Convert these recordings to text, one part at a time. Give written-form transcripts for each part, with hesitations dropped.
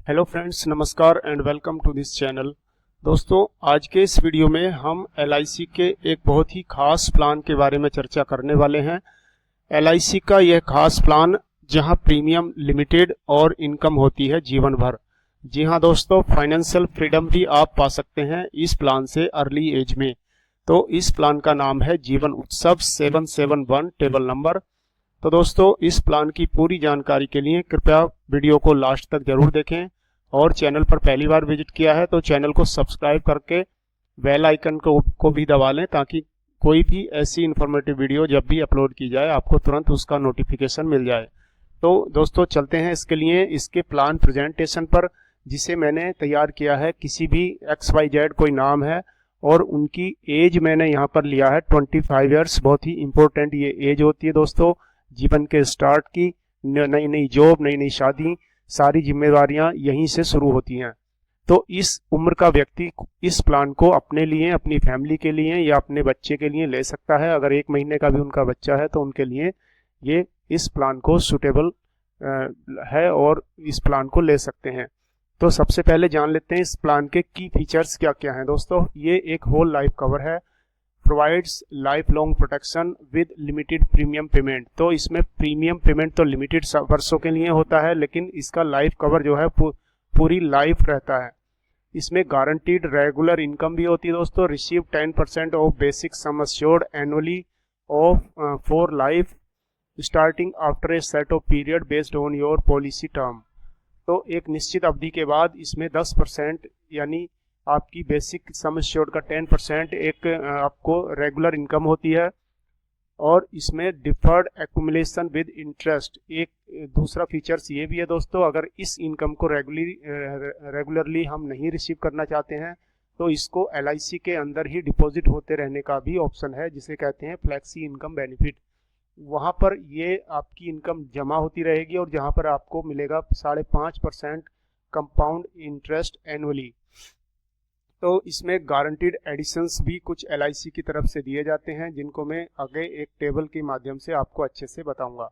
Hello friends, नमस्कार and welcome to this channel. दोस्तों, आज के इस वीडियो में हम LIC के एक बहुत ही खास प्लान के बारे में चर्चा करने वाले हैं। LIC का यह खास प्लान जहां प्रीमियम लिमिटेड और इनकम होती है जीवन भर। जी हां दोस्तों, फाइनेंशियल फ्रीडम भी आप पा सकते हैं इस प्लान से अर्ली एज में। तो इस प्लान का नाम है जीवन उत्सव 771 टेबल नंबर। तो दोस्तों, इस प्लान की पूरी जानकारी के लिए कृपया वीडियो को लास्ट तक जरूर देखें और चैनल पर पहली बार विजिट किया है तो चैनल को सब्सक्राइब करके बेल आइकन को भी दबा लें ताकि कोई भी ऐसी इन्फॉर्मेटिव वीडियो जब भी अपलोड की जाए आपको तुरंत उसका नोटिफिकेशन मिल जाए। तो दोस्तों, चलते हैं इसके लिए इसके प्लान प्रेजेंटेशन पर, जिसे मैंने तैयार किया है। किसी भी XYZ कोई नाम है और उनकी एज मैंने यहाँ पर लिया है 25 ईयर्स। बहुत ही इंपॉर्टेंट ये एज होती है दोस्तों जीवन के स्टार्ट की। नई नई जॉब, नई नई शादी, सारी जिम्मेदारियां यहीं से शुरू होती हैं। तो इस उम्र का व्यक्ति इस प्लान को अपने लिए, अपनी फैमिली के लिए या अपने बच्चे के लिए ले सकता है। अगर 1 महीने का भी उनका बच्चा है तो उनके लिए ये इस प्लान को सूटेबल है और इस प्लान को ले सकते हैं। तो सबसे पहले जान लेते हैं इस प्लान के की फीचर्स क्या क्या हैं। दोस्तों, ये एक होल लाइफ कवर है, provides life long protection with limited premium payment. तो इसमें प्रीमियम पेमेंट तो लिमिटेड वर्षों के लिए होता है, लेकिन इसका लाइफ कवर जो है पूरी लाइफ रहता है। इसमें गारंटीड रेगुलर इनकम भी होती है दोस्तों। Receive 10% of basic sum assured annually of for life starting after a set of period based on your policy term. तो एक निश्चित अवधि के बाद इसमें 10% यानी आपकी बेसिक सम एश्योर्ड का 10% एक आपको रेगुलर इनकम होती है। और इसमें डिफर्ड एक्युमुलेशन विद इंटरेस्ट एक दूसरा फीचर्स ये भी है दोस्तों। अगर इस इनकम को रेगुलरली हम नहीं रिसीव करना चाहते हैं तो इसको LIC के अंदर ही डिपॉजिट होते रहने का भी ऑप्शन है, जिसे कहते हैं फ्लेक्सी इनकम बेनिफिट। वहां पर ये आपकी इनकम जमा होती रहेगी और जहां पर आपको मिलेगा 5.5% कंपाउंड इंटरेस्ट एनुअली। तो इसमें गारंटीड एडिशंस भी कुछ LIC की तरफ से दिए जाते हैं, जिनको मैं आगे एक टेबल के माध्यम से आपको अच्छे से बताऊंगा।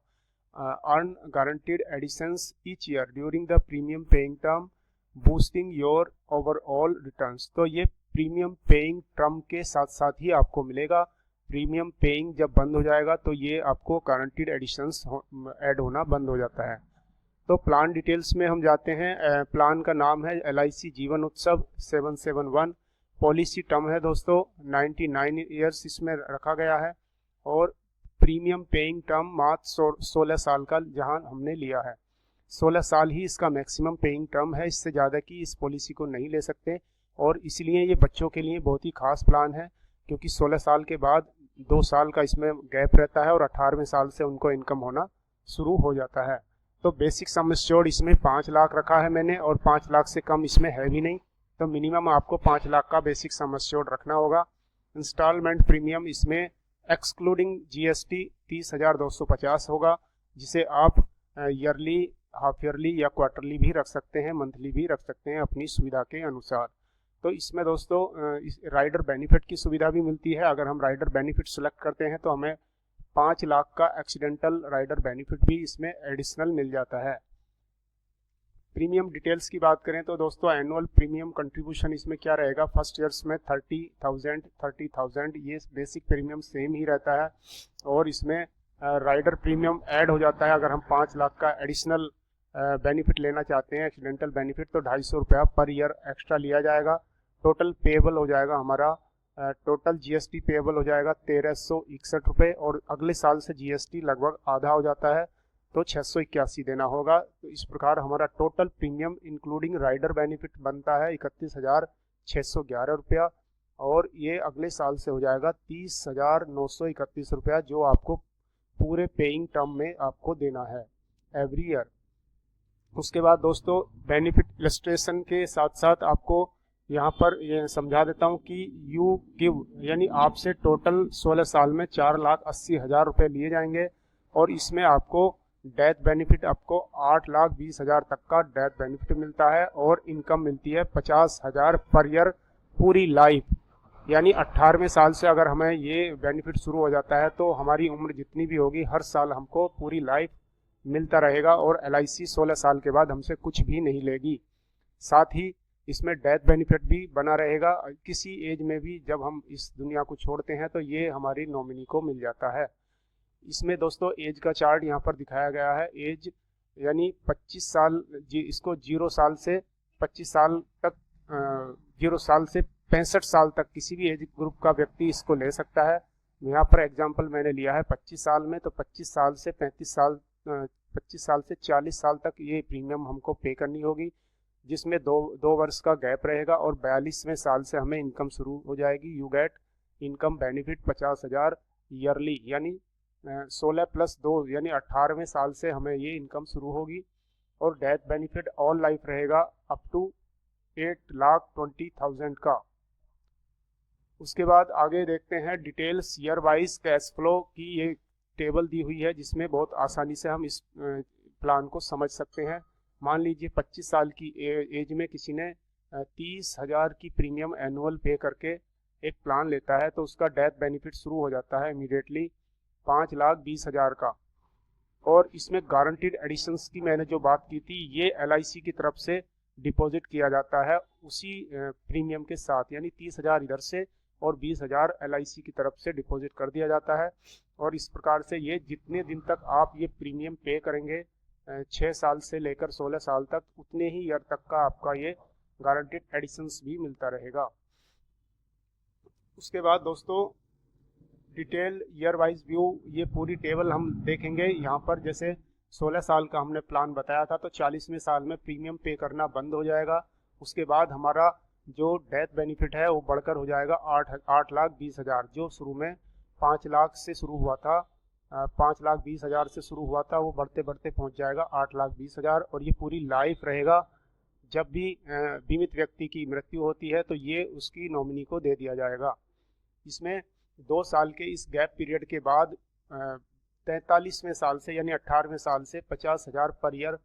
Earn guaranteed additions each year during the premium paying term boosting your overall returns. तो ये प्रीमियम पेइंग टर्म के साथ साथ ही आपको मिलेगा। प्रीमियम पेइंग जब बंद हो जाएगा तो ये आपको गारंटीड एडिशंस ऐड होना बंद हो जाता है। तो प्लान डिटेल्स में हम जाते हैं। प्लान का नाम है LIC जीवन उत्सव 771। पॉलिसी टर्म है दोस्तों 99 ईयर्स इसमें रखा गया है। और प्रीमियम पेइंग टर्म मात्र 16 साल का जहां हमने लिया है। 16 साल ही इसका मैक्सिमम पेइंग टर्म है, इससे ज़्यादा की इस पॉलिसी को नहीं ले सकते। और इसलिए ये बच्चों के लिए बहुत ही खास प्लान है, क्योंकि 16 साल के बाद 2 साल का इसमें गैप रहता है और 18वें साल से उनको इनकम होना शुरू हो जाता है। तो बेसिक सम एश्योर्ड इसमें 5 लाख रखा है मैंने, और 5 लाख से कम इसमें है भी नहीं। तो मिनिमम आपको 5 लाख का बेसिक सम एश्योर्ड रखना होगा। इंस्टॉलमेंट प्रीमियम इसमें एक्सक्लूडिंग GST 30,250 होगा, जिसे आप ईयरली, हाफ ईयरली या क्वार्टरली भी रख सकते हैं, मंथली भी रख सकते हैं अपनी सुविधा के अनुसार। तो इसमें दोस्तों राइडर बेनिफिट की सुविधा भी मिलती है। अगर हम राइडर बेनिफिट सेलेक्ट करते हैं तो हमें 5 लाख का एक्सीडेंटल राइडर बेनिफिट भी इसमें एडिशनल मिल जाता है। प्रीमियम डिटेल्स की बात करें तो दोस्तों एनुअल प्रीमियम कंट्रीब्यूशन इसमें क्या रहेगा। फर्स्ट ईयर्स में 30,000 ये बेसिक प्रीमियम सेम ही रहता है। और इसमें राइडर प्रीमियम ऐड हो जाता है। अगर हम 5 लाख का एडिशनल बेनिफिट लेना चाहते हैं, एक्सीडेंटल बेनिफिट, तो 250 रुपया पर ईयर एक्स्ट्रा लिया जाएगा। टोटल पेएबल हो जाएगा हमारा, टोटल GST पेएबल हो जाएगा 1361 रुपये। और अगले साल से GST लगभग आधा हो जाता है तो 681 देना होगा। तो इस प्रकार हमारा total premium including rider benefit बनता है 31,611 रुपया। और ये अगले साल से हो जाएगा 30,931 रुपया, जो आपको पूरे पेइंग टर्म में आपको देना है एवरी ईयर। उसके बाद दोस्तों बेनिफिट इलस्ट्रेशन के साथ साथ आपको यहाँ पर ये समझा देता हूँ कि यू गिव यानी आपसे टोटल 16 साल में 4,80,000 रुपये लिए जाएंगे। और इसमें आपको डेथ बेनिफिट आपको 8,20,000 तक का डेथ बेनिफिट मिलता है। और इनकम मिलती है 50,000 पर ईयर पूरी लाइफ। यानी 18वें साल से अगर हमें ये बेनिफिट शुरू हो जाता है तो हमारी उम्र जितनी भी होगी हर साल हमको पूरी लाइफ मिलता रहेगा। और LIC 16 साल के बाद हमसे कुछ भी नहीं लेगी। साथ ही इसमें डेथ बेनिफिट भी बना रहेगा। किसी एज में भी जब हम इस दुनिया को छोड़ते हैं तो ये हमारी नॉमिनी को मिल जाता है। इसमें दोस्तों एज का चार्ट यहाँ पर दिखाया गया है। एज यानी 25 साल, इसको 0 साल से 25 साल तक, 0 साल से 65 साल तक किसी भी एज ग्रुप का व्यक्ति इसको ले सकता है। यहाँ पर एग्जांपल मैंने लिया है 25 साल में, तो 25 साल से 35 साल, 25 साल से 40 साल तक ये प्रीमियम हमको पे करनी होगी, जिसमें दो वर्ष का गैप रहेगा और 42वें साल से हमें इनकम शुरू हो जाएगी। You get income benefit 50,000 yearly, यानी 16 + 2 यानी 18वें साल से हमें ये इनकम शुरू होगी। और डेथ बेनिफिट ऑल लाइफ रहेगा अप टू 8,20,000 का। उसके बाद आगे देखते हैं details year wise cash flow की। ये टेबल दी हुई है जिसमें बहुत आसानी से हम इस प्लान को समझ सकते हैं। मान लीजिए 25 साल की एज में किसी ने 30,000 की प्रीमियम एनुअल पे करके एक प्लान लेता है, तो उसका डेथ बेनिफिट शुरू हो जाता है इमीडिएटली 5,20,000 का। और इसमें गारंटीड एडिशंस की मैंने जो बात की थी, ये LIC की तरफ से डिपॉजिट किया जाता है उसी प्रीमियम के साथ, यानी 30,000 इधर से और 20,000 LIC की तरफ से डिपॉजिट कर दिया जाता है। और इस प्रकार से ये जितने दिन तक आप ये प्रीमियम पे करेंगे, 6 साल से लेकर 16 साल तक, उतने ही ईयर तक का आपका ये गारंटीड एडिशंस भी मिलता रहेगा। उसके बाद दोस्तों डिटेल ईयर वाइज व्यू, ये पूरी टेबल हम देखेंगे। यहाँ पर जैसे 16 साल का हमने प्लान बताया था, तो 40वें साल में प्रीमियम पे करना बंद हो जाएगा। उसके बाद हमारा जो डेथ बेनिफिट है वो बढ़कर हो जाएगा 8,20,000, जो शुरू में 5 लाख से शुरू हुआ था, 5,20,000 से शुरू हुआ था, वो बढ़ते बढ़ते पहुंच जाएगा 8,20,000। और ये पूरी लाइफ रहेगा। जब भी बीमित व्यक्ति की मृत्यु होती है तो ये उसकी नॉमिनी को दे दिया जाएगा। इसमें 2 साल के इस गैप पीरियड के बाद 43वें साल से यानी 18वें साल से 50,000 पर ईयर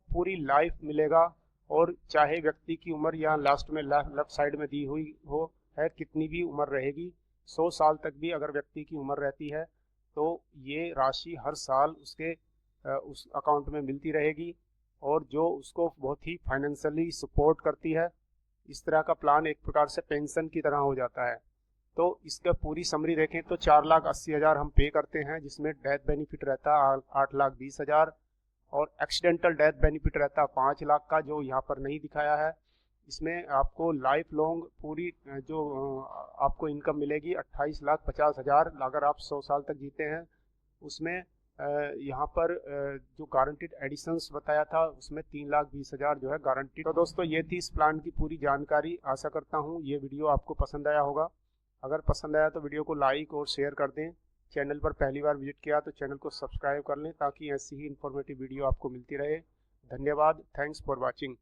पूरी लाइफ मिलेगा। और चाहे व्यक्ति की उम्र यहाँ लास्ट में लेफ्ट साइड में दी हुई हो है, कितनी भी उम्र रहेगी, 100 साल तक भी अगर व्यक्ति की उम्र रहती है तो ये राशि हर साल उसके उस अकाउंट में मिलती रहेगी, और जो उसको बहुत ही फाइनेंशियली सपोर्ट करती है। इस तरह का प्लान एक प्रकार से पेंशन की तरह हो जाता है। तो इसका पूरी समरी देखें तो 4,80,000 हम पे करते हैं, जिसमें डेथ बेनिफिट रहता है 8,20,000 और एक्सीडेंटल डेथ बेनिफिट रहता है 5 लाख का, जो यहाँ पर नहीं दिखाया है। इसमें आपको लाइफ लॉन्ग पूरी जो आपको इनकम मिलेगी 28,50,000 अगर आप 100 साल तक जीते हैं। उसमें यहाँ पर जो गारंटीड एडिशंस बताया था उसमें 3,20,000 जो है गारंटी। तो दोस्तों ये थी इस प्लान की पूरी जानकारी। आशा करता हूँ ये वीडियो आपको पसंद आया होगा। अगर पसंद आया तो वीडियो को लाइक और शेयर कर दें। चैनल पर पहली बार विजिट किया तो चैनल को सब्सक्राइब कर लें, ताकि ऐसी ही इन्फॉर्मेटिव वीडियो आपको मिलती रहे। धन्यवाद। Thanks for watching.